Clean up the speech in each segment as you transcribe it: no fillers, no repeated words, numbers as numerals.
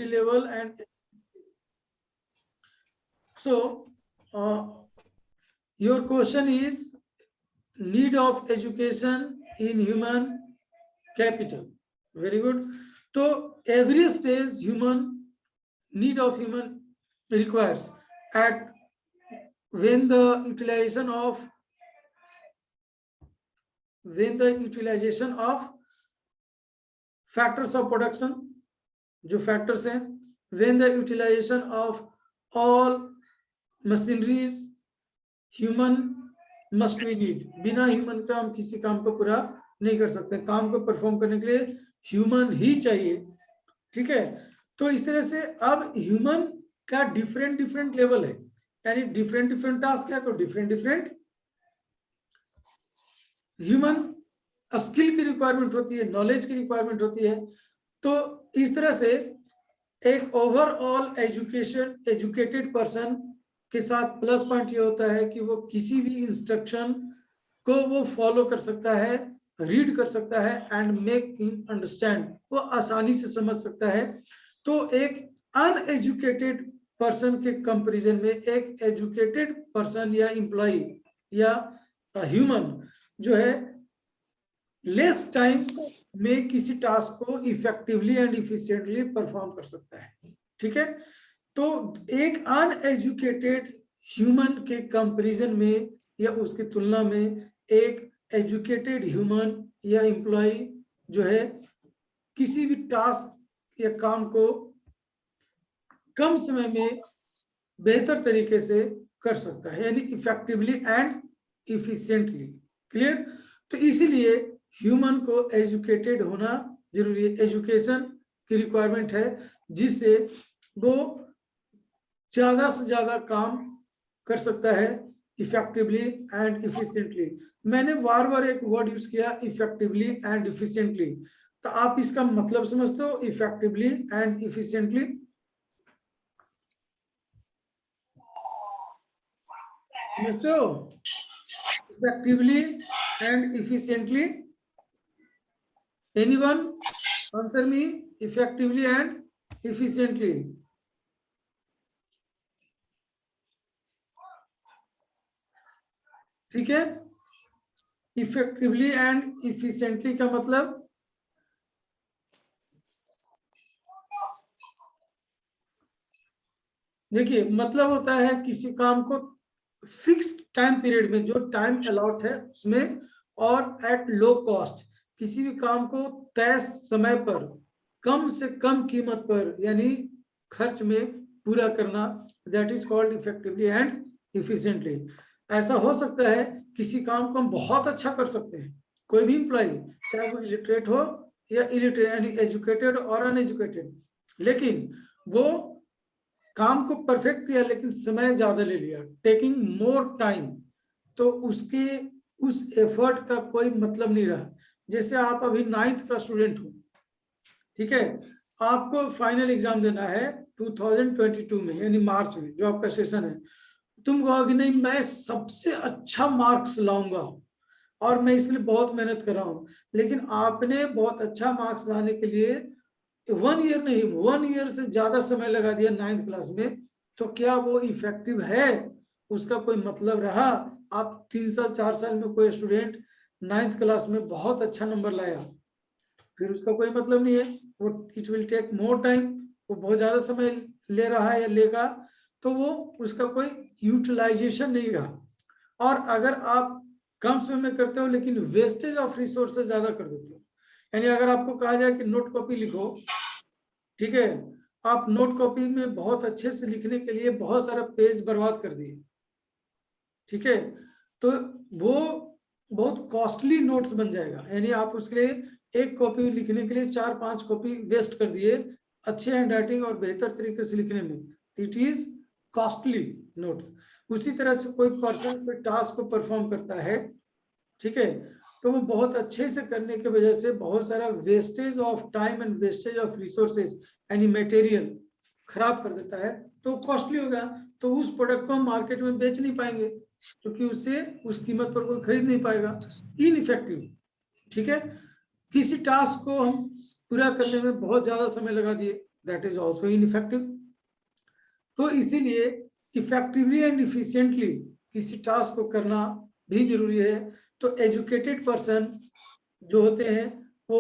level. And so your question is need of education in human capital. Very good. So every stage human need of human requires at when the utilization of factors of production, जो factors हैं, when the utilization of all machineries, human must be need. बिना human का हम किसी काम को पूरा नहीं कर सकते, काम को परफॉर्म करने के लिए human ही चाहिए, ठीक है। तो इस तरह से अब human का डिफरेंट लेवल है, यानी डिफरेंट टास्क है, तो डिफरेंट ह्यूमन स्किल की रिक्वायरमेंट होती है, नॉलेज की रिक्वायरमेंट होती है। तो इस तरह से एक ओवरऑल एजुकेटेड पर्सन के साथ प्लस पॉइंट ये होता है कि वो किसी भी इंस्ट्रक्शन को वो फॉलो कर सकता है, रीड कर सकता है एंड मेक हिम अंडरस्टैंड, वो आसानी से समझ सकता है। तो एक अनएजुकेटेड पर्सन के कंपैरिजन में एक एजुकेटेड पर्सन या एम्प्लॉय या ह्यूमन जो है लेस टाइम में किसी टास्क को इफेक्टिवली एंड इफिशिएंटली परफॉर्म कर सकता है, ठीक है। तो एक अनएजुकेटेड ह्यूमन के कंपैरिजन में या उसकी तुलना में एक एजुकेटेड ह्यूमन या एम्प्लॉय जो है किसी भी टास्क या काम को कम समय में बेहतर तरीके से कर सकता है, यानी इफेक्टिवली एंड इफिशिएंटली। क्लियर? तो इसीलिए ह्यूमन को एजुकेटेड होना जरूरी है, एजुकेशन की रिक्वायरमेंट है, जिससे वो ज्यादा से ज्यादा काम कर सकता है इफेक्टिवली एंड इफिशिएंटली। मैंने बार एक वर्ड यूज किया इफेक्टिवली एंड इफिशिएंटली, तो आप इसका मतलब समझते हो इफेक्टिवली एंड इफिशिएंटली? समझते हो effectively and efficiently? Anyone answer me, effectively and efficiently? ठीक है, इफेक्टिवली एंड इफिशिएंटली का मतलब देखिए, मतलब होता है किसी काम को फिक्स टाइम पीरियड में, जो टाइम अलॉट है उसमें, और एट लो कॉस्ट, किसी भी काम को तय समय पर कम से कम कीमत पर यानी खर्च में पूरा करना, that is called effectively and efficiently. ऐसा हो सकता है किसी काम को हम बहुत अच्छा कर सकते हैं, कोई भी एम्प्लॉय चाहे वो इलिटरेट हो या इलिटरेट यानी एजुकेटेड और अनएजुकेटेड, लेकिन वो काम को परफेक्ट किया लेकिन समय ज्यादा ले लिया, टेकिंग मोर टाइम, तो उसके उस एफर्ट का कोई मतलब नहीं रहा। जैसे आप अभी 9th का स्टूडेंट हो, ठीक है, आपको फाइनल एग्जाम देना है 2022 में यानी मार्च में, जो आपका सेशन है। तुम कहोगे नहीं मैं सबसे अच्छा मार्क्स लाऊंगा और मैं इसके लिए बहुत मेहनत कर रहा हूं, लेकिन आपने बहुत अच्छा मार्क्स लाने के लिए 1 ईयर नहीं 1 ईयर से ज्यादा समय लगा दिया 9th क्लास में, तो क्या वो इफेक्टिव है? उसका कोई मतलब रहा? आप 3 साल 4 साल में कोई स्टूडेंट 9th क्लास में बहुत अच्छा नंबर लाया, फिर उसका कोई मतलब नहीं है, वो it will take more time, वो बहुत ज्यादा समय ले रहा है या लेगा, तो वो उसका कोई यूटिलाइजेशन नहीं रहा। और अगर आप कम समय में करते हो लेकिन वेस्टेज ऑफ रिसोर्सेज ज्यादा कर देते हो, यानी अगर आपको कहा जाए कि नोट कॉपी लिखो, ठीक है, आप नोट कॉपी में बहुत अच्छे से लिखने के लिए बहुत सारा पेज बर्बाद कर दिए, ठीक है, तो वो बहुत कॉस्टली नोट्स बन जाएगा, यानी आप उसके लिए एक कॉपी लिखने के लिए 4-5 कॉपी वेस्ट कर दिए अच्छे हैंडराइटिंग और बेहतर तरीके से लिखने में, इट इज कॉस्टली नोट्स। उसी तरह से कोई पर्सन कोई टास्क को परफॉर्म करता है, ठीक है, तो वो बहुत अच्छे से करने की वजह से बहुत सारा wastage of time and wastage of resources यानी मटेरियल खराब कर देता है, तो कॉस्टली होगा, तो उस प्रोडक्ट को हम मार्केट में बेच नहीं पाएंगे क्योंकि उससे उस कीमत पर कोई खरीद नहीं पाएगा, इनइफेक्टिव। ठीक है, किसी टास्क को हम पूरा करने में बहुत ज्यादा समय लगा दिए, that is also ineffective. तो इसीलिए इफेक्टिवली एंड इफिशिएंटली किसी टास्क को करना भी जरूरी है। तो एजुकेटेड पर्सन जो होते हैं वो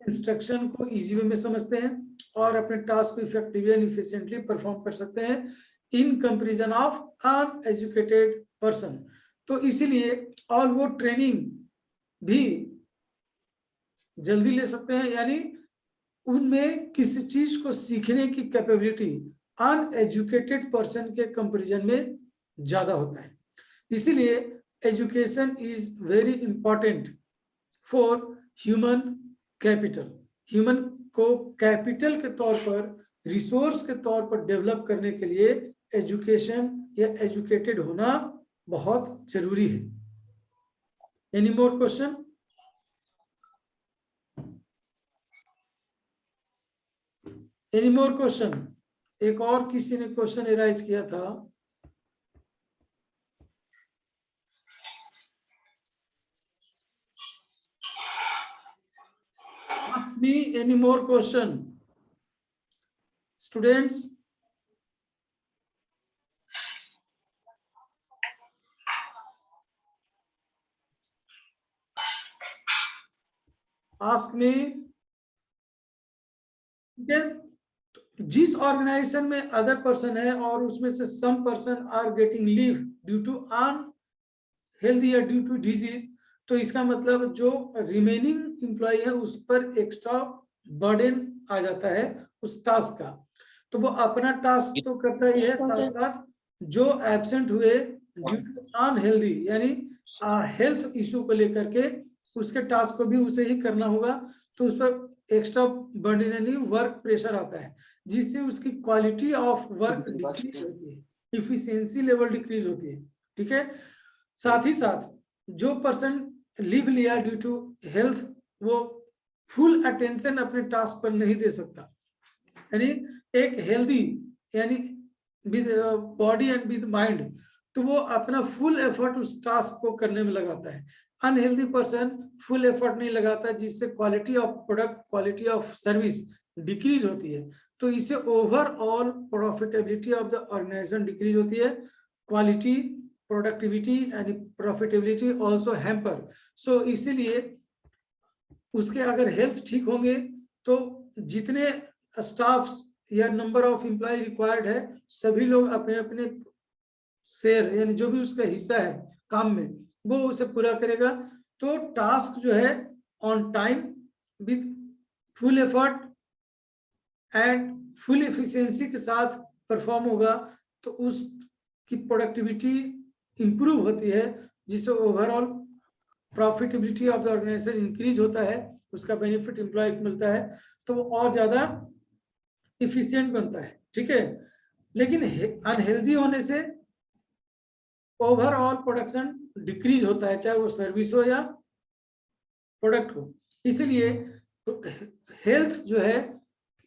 इंस्ट्रक्शन को इजी वे में समझते हैं और अपने टास्क को इफेक्टिवली एंड इफिशिएंटली परफॉर्म कर सकते हैं in comparison of uneducated person. तो इसीलिए और वो ट्रेनिंग भी जल्दी ले सकते हैं, यानी उनमें किसी चीज को सीखने की कैपेबिलिटी अनएजुकेटेड पर्सन के कंपैरिजन में ज्यादा होता है। इसीलिए education is very important for human capital. Human को कैपिटल के तौर पर, रिसोर्स के तौर पर डेवलप करने के लिए एजुकेशन या एजुकेटेड होना बहुत जरूरी है। Any more question? Any more question? एक और किसी ने क्वेश्चन एराइज किया था। Ask me any more question, students? Ask me. जिस ऑर्गेनाइजेशन में अदर पर्सन है और उसमें से some person are getting leave due to unhealthy या ड्यू टू डिजीज, तो इसका मतलब जो रिमेनिंग एम्प्लॉय है उस पर एक्स्ट्रा बर्डन आ जाता है उस टास्क का। तो वो अपना टास्क तो करता ही है, साथ साथ जो एब्सेंट हुए ड्यू टू अनहेल्दी यानी हेल्थ इशू को लेकर के उसके टास्क को भी उसे ही करना होगा। तो उस पर एक्स्ट्रा बर्डन यानी वर्क प्रेशर आता है, जिससे उसकी क्वालिटी ऑफ वर्क डिक्रीज होती है, इफिशिएंसी लेवल डिक्रीज होती है। ठीक है, साथ ही साथ जो पर्सन लीव लिया ड्यू टू हेल्थ, वो फुल अटेंशन अपने टास्क पर नहीं दे सकता। यानी एक हेल्दी यानी with body and with mind, तो वो अपना फुल एफर्ट उस टास्क को करने में लगाता है। अनहेल्दी पर्सन फुल एफर्ट नहीं लगाता, जिससे quality of product, quality of service decrease होती है। तो इससे overall profitability of the organisation decrease होती है, quality, productivity and profitability also hamper. So इसीलिए उसके अगर हेल्थ ठीक होंगे तो जितने स्टाफ्स या नंबर ऑफ एम्प्लॉय रिक्वायर्ड है, सभी लोग अपने अपने शेयर यानी जो भी उसका हिस्सा है काम में वो उसे पूरा करेगा। तो टास्क जो है on time with full effort and full efficiency के साथ परफॉर्म होगा, तो उसकी प्रोडक्टिविटी इंप्रूव होती है, जिससे overall profitability of the organisation increase होता है, उसका बेनिफिट एम्प्लॉय को मिलता है, तो वो और ज्यादा इफिशिएंट बनता है। ठीक है, लेकिन अनहेल्दी होने से ओवरऑल प्रोडक्शन डिक्रीज होता है, चाहे वो सर्विस हो या प्रोडक्ट हो। इसलिए हेल्थ जो है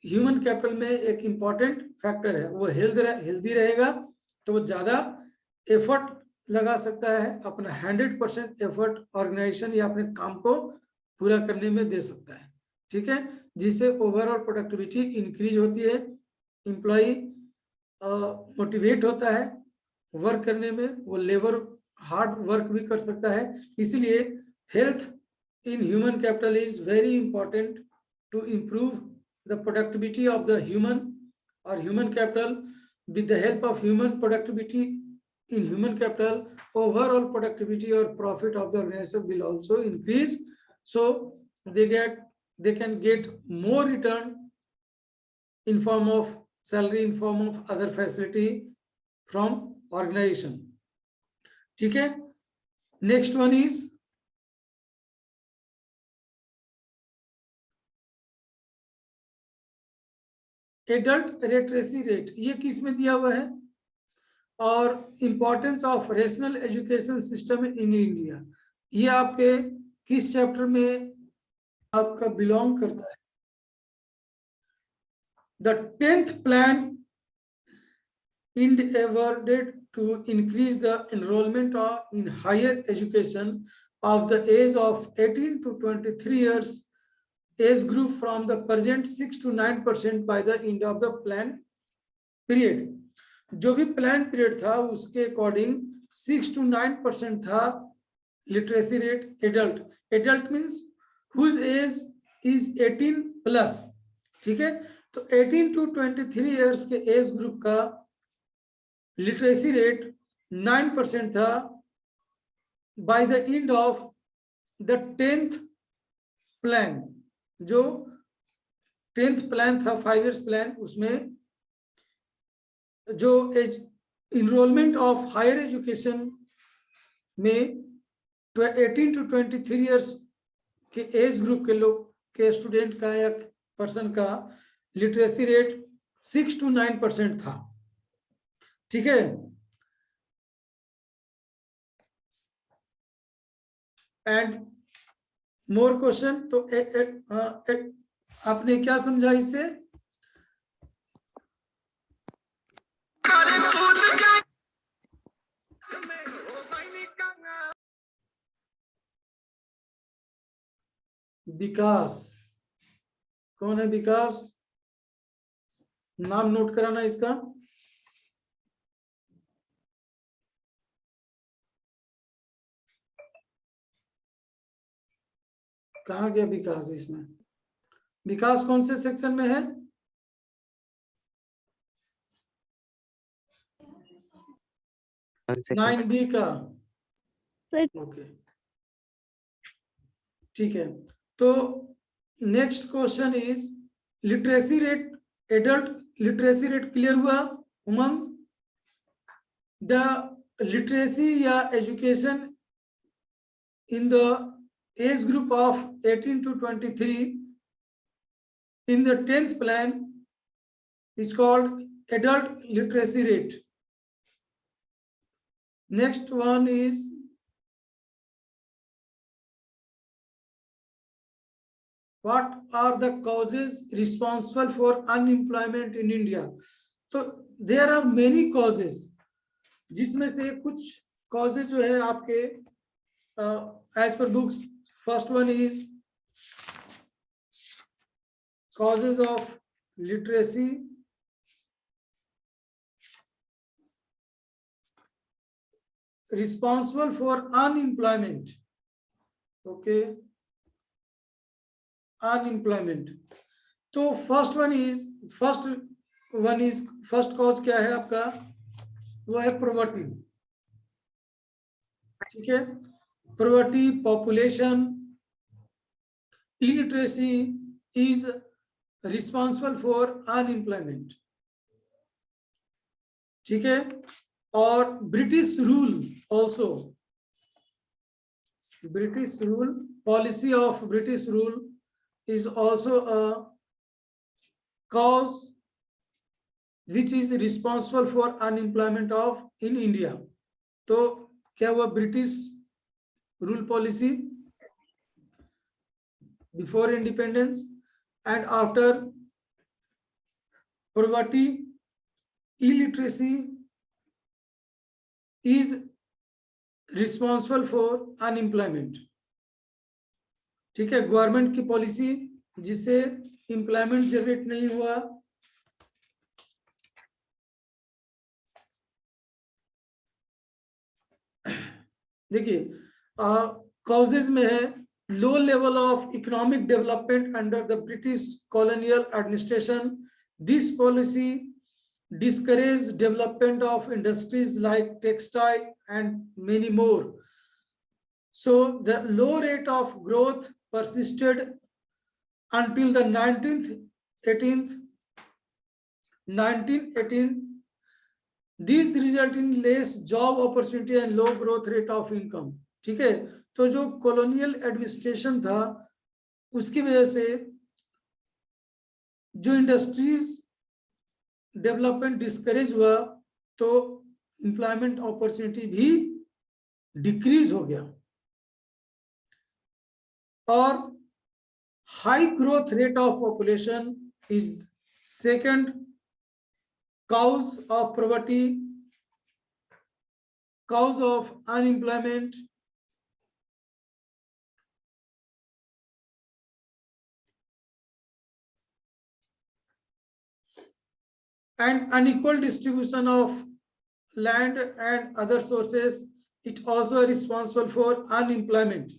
ह्यूमन कैपिटल में एक इंपॉर्टेंट फैक्टर है। वो हेल्दी रहेगा तो वो ज्यादा एफर्ट लगा सकता है, अपना 100% एफर्ट ऑर्गेनाइजेशन या अपने काम को पूरा करने में दे सकता है। ठीक है, जिससे ओवरऑल प्रोडक्टिविटी इंक्रीज होती है, एम्प्लॉय मोटिवेट होता है वर्क करने में, वो लेबर हार्ड वर्क भी कर सकता है। इसलिए health in human capital is very important to improve the productivity of the human और human capital. With the help of human productivity in human capital, overall productivity or profit of the organization will also increase, so they can get more return in form of salary, in form of other facility from organization. ठीक है, next one is adult literacy rate। ये किस में दिया हुआ है? और importance of rational education system in India, ये आपके किस चैप्टर में आपका बिलोंग करता है? The 10th plan endeavored to increase the enrollment in higher education of the age of 18 to 23 years age group from the present 6 to 9% by the end of the plan period. जो भी plan period था उसके according 6 to 9% था literacy rate adult. Adult means whose age is 18 plus. ठीक है, तो 18 to 23 years के age group का लिटरेसी रेट 9% था by the end of the 10th plan. जो 10th प्लान था 5 इयर्स प्लान, उसमें जो इनरोलमेंट ऑफ हायर एजुकेशन में 18 to 23 इयर्स के एज ग्रुप के लोग के स्टूडेंट का या पर्सन का लिटरेसी रेट 6 to 9% था. ठीक है, एंड मोर क्वेश्चन. तो आपने क्या समझा इससे? विकास, कौन है विकास? नाम नोट कराना इसका. कहाँ गया विकास? इसमें विकास कौन से सेक्शन में है? नाइन बी का. ओके, ठीक है. तो next question is literacy rate, adult literacy rate clear हुआ उमंग? द लिटरेसी या education in the age group of 18 to 23 in the 10th plan is called adult literacy rate. Next one is what are the causes responsible for unemployment in India? तो there are many causes, जिसमें से कुछ causes जो है आपके as per books. First one is causes of literacy responsible for unemployment. Okay, unemployment. तो first cause क्या है आपका? वो है poverty. ठीक है, poverty, population, illiteracy is responsible for unemployment. ठीक है, और British rule also, British rule, policy of British rule is also a cause which is responsible for unemployment of in India. तो क्या हुआ? British rule policy before independence and after poverty, illiteracy is responsible for unemployment. ठीक है, government की policy जिससे employment generate नहीं हुआ. देखिए कॉजेज में है low level of economic development under the British colonial administration. This policy discouraged development of industries like textile and many more. So the low rate of growth persisted until the 1918. This result in less job opportunity and low growth rate of income. ठीक है, तो जो colonial administration था उसकी वजह से जो industries development discourage हुआ तो एम्प्लॉयमेंट अपॉर्चुनिटी भी डिक्रीज हो गया. और high growth rate of population is second cause of poverty, cause of unemployment. and unequal distribution of land and other sources, it also responsible for unemployment.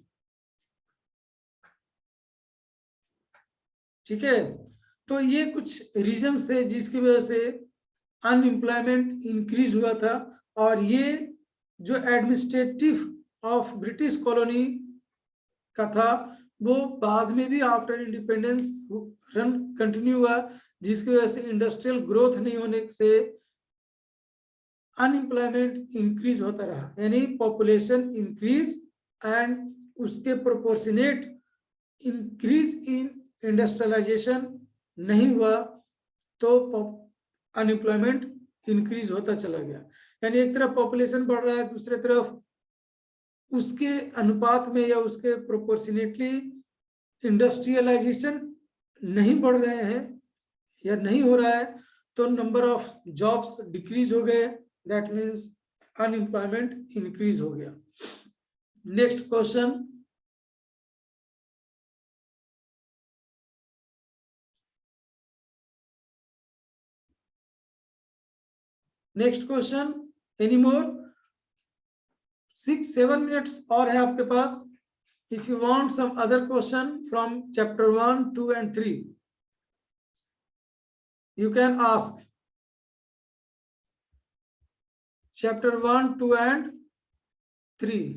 ठीक है, तो ये कुछ रीजंस थे जिसकी वजह से अनएम्प्लॉयमेंट इंक्रीज हुआ था। और ये जो एडमिनिस्ट्रेटिव ऑफ ब्रिटिश कॉलोनी का था वो बाद में भी आफ्टर इंडिपेंडेंस रन कंटिन्यू हुआ, जिसकी वजह से इंडस्ट्रियल ग्रोथ नहीं होने से अनएम्प्लॉयमेंट इंक्रीज होता रहा, यानी पॉपुलेशन इंक्रीज एंड उसके प्रोपोर्शनेट इंक्रीज इन इंडस्ट्रियलाइजेशन नहीं हुआ, तो अनएम्प्लॉयमेंट इंक्रीज होता चला गया। यानी एक तरफ पॉपुलेशन बढ़ रहा है, दूसरी तरफ उसके अनुपात में या उसके प्रोपोर्शनेटली इंडस्ट्रियलाइजेशन नहीं बढ़ रहे हैं या नहीं हो रहा है, तो नंबर ऑफ जॉब्स डिक्रीज हो गए, दैट मीन्स अनएम्प्लॉयमेंट इंक्रीज हो गया। Next question, next question, any more? 6-7 minutes और है आपके पास। If you want some other question from chapter 1, 2 and 3 you can ask. Chapter 1, 2 and 3